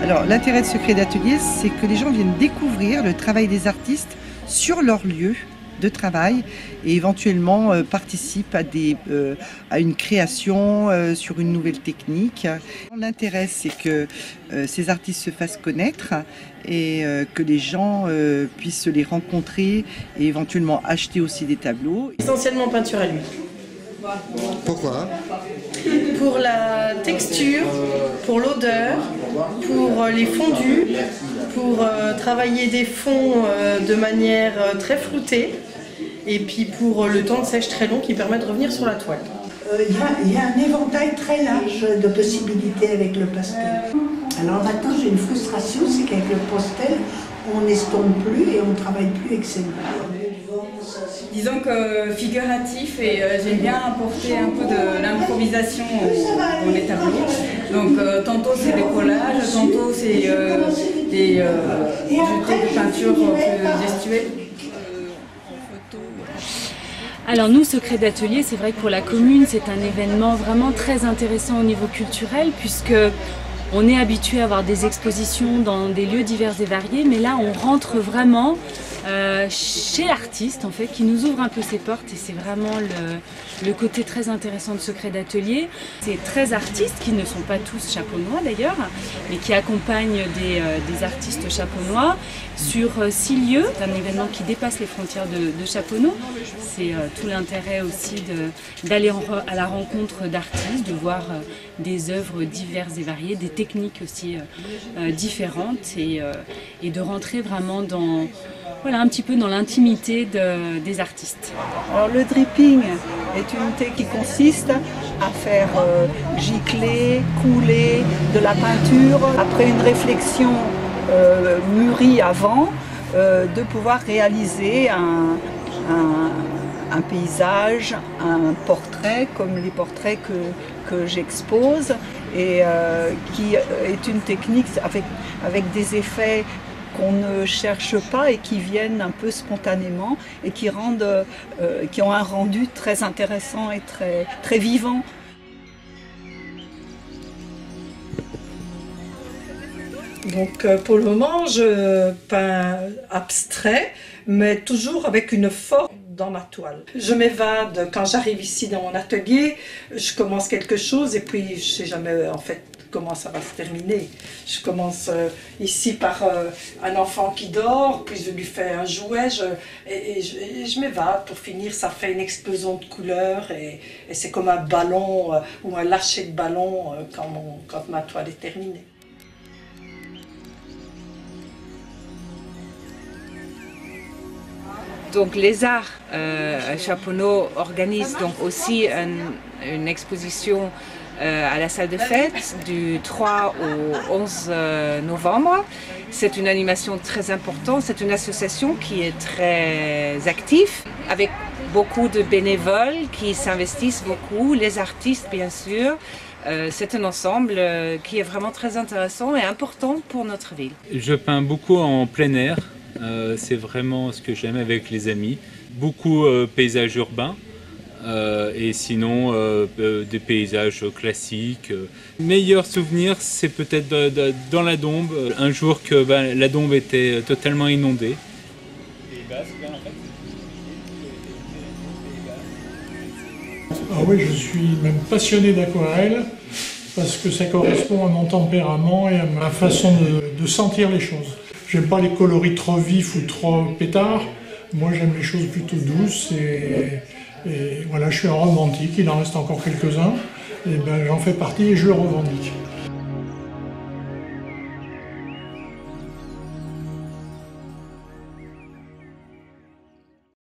Alors l'intérêt de Secret d'Atelier, c'est que les gens viennent découvrir le travail des artistes sur leur lieu de travail et éventuellement participent à une création sur une nouvelle technique. L'intérêt, c'est que ces artistes se fassent connaître et que les gens puissent les rencontrer et éventuellement acheter aussi des tableaux. Essentiellement peinture à l'huile. Pourquoi? Pour la texture, pour l'odeur, pour les fondus, pour travailler des fonds de manière très floutée et puis pour le temps de sèche très long qui permet de revenir sur la toile. Il y a un éventail très large de possibilités avec le pastel. Alors maintenant j'ai une frustration, c'est qu'avec le pastel, on n'estompe plus et on ne travaille plus avec ses mains. Disons que figuratif et j'aime bien apporter un peu de l'improvisation dans les tableaux. Donc tantôt c'est des collages, tantôt c'est des jetés de peinture plus gestuelle. Alors nous, Secret d'Atelier, c'est vrai que pour la commune, c'est un événement vraiment très intéressant au niveau culturel puisque on est habitué à avoir des expositions dans des lieux divers et variés, mais là on rentre vraiment chez l'artiste en fait, qui nous ouvre un peu ses portes et c'est vraiment le côté très intéressant de Secret d'Atelier. C'est 13 artistes qui ne sont pas tous chapeaunois d'ailleurs, mais qui accompagnent des artistes chapeaunois sur 6 lieux. C'est un événement qui dépasse les frontières de Chaponneau. C'est tout l'intérêt aussi d'aller à la rencontre d'artistes, de voir des œuvres diverses et variées, des techniques aussi différentes et de rentrer vraiment dans, voilà, un petit peu dans l'intimité des artistes. Alors le dripping est une unité qui consiste à faire gicler, couler de la peinture après une réflexion mûrie avant, de pouvoir réaliser un paysage, un portrait comme les portraits que j'expose et qui est une technique avec des effets qu'on ne cherche pas et qui viennent un peu spontanément et qui ont un rendu très intéressant et très vivant. Donc pour le moment, je peins abstrait, mais toujours avec une forme dans ma toile. Je m'évade quand j'arrive ici dans mon atelier, je commence quelque chose et puis je sais jamais en fait comment ça va se terminer. Je commence ici par un enfant qui dort, puis je lui fais un jouet et je m'évade. Pour finir, ça fait une explosion de couleurs et c'est comme un ballon ou un lâcher de ballon quand ma toile est terminée. Donc les Arts Chaponneau organisent donc aussi une exposition à la salle de fête du 3 au 11 novembre. C'est une animation très importante, c'est une association qui est très active avec beaucoup de bénévoles qui s'investissent beaucoup, les artistes bien sûr. C'est un ensemble qui est vraiment très intéressant et important pour notre ville. Je peins beaucoup en plein air, c'est vraiment ce que j'aime avec les amis. Beaucoup paysages urbains. Et sinon des paysages classiques. Meilleur souvenir, c'est peut-être dans la Dombe, un jour que la Dombe était totalement inondée. Ah oui, je suis même passionné d'aquarelle parce que ça correspond à mon tempérament et à ma façon de sentir les choses. J'aime pas les coloris trop vifs ou trop pétards. Moi, j'aime les choses plutôt douces et voilà, je suis un romantique, il en reste encore quelques-uns, et ben j'en fais partie et je le revendique.